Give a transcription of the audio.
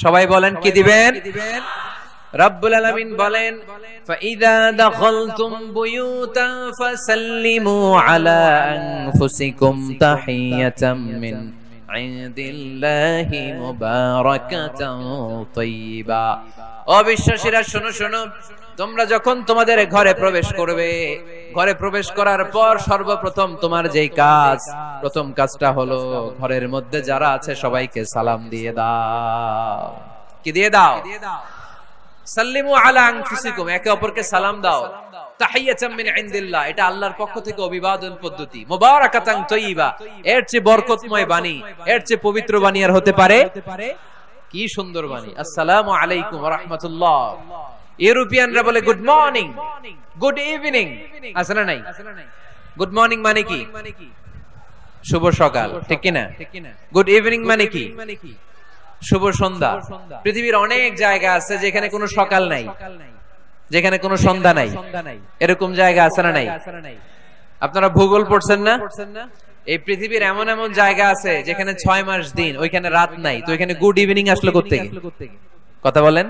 সবাই বলেন কি দিবেন? রব্বুল আলামিন বলেন ফাইদা দাখালতুম বুয়ুতান ফাসাল্লিমু আলা আনফুসিকুম তাহিয়াতাম মিন ইনদিল্লাহি মুবারাকাতান তাইয়্যিবা। ও বিশ্বাসীরা শোনো শোনো, তোমরা যখন তোমাদের ঘরে প্রবেশ করবে, ঘরে প্রবেশ করার পর সর্বপ্রথম তোমার যেই কাজ, প্রথম কাজটা হলো ঘরের মধ্যে যারা আছে সবাইকে সালাম দিয়ে দাও। কি দিয়ে দাও? সাল্লিমু আলা আনফুসিকুম, একে অপরকে সালাম দাও। তাহিয়াতাম মিন ইনদিল্লাহ, এটা আল্লাহর পক্ষ থেকে অভিবাদন পদ্ধতি। মুবারাকাতান তাইয়্যিবা, এর চেয়ে বরকতময় বাণী, এর চেয়ে পবিত্র বাণী আর হতে পারে? কি সুন্দর বাণী! আসসালামু আলাইকুম ওয়া রাহমাতুল্লাহ। ইউরোপিয়ানরা বলে গুড মর্নিং, গুড ইভিনিং, আছে না নাই? গুড মর্নিং মানে কি? শুভ সকাল, ঠিক কি না? গুড ইভিনিং মানে কি? শুভ সন্ধ্যা। পৃথিবীর অনেক জায়গা আছে যেখানে কোনো সকাল নাই, যেখানে কোনো সন্ধ্যা নাই, এরকম জায়গা আছে না নাই? আপনারা ভূগোল পড়ছেন না? এই পৃথিবীর এমন এমন জায়গা আছে যেখানে 6 মাস দিন, ওইখানে রাত নাই, তো এখানে গুড ইভিনিং আসলো কোত্থেকে? কথা বলেন।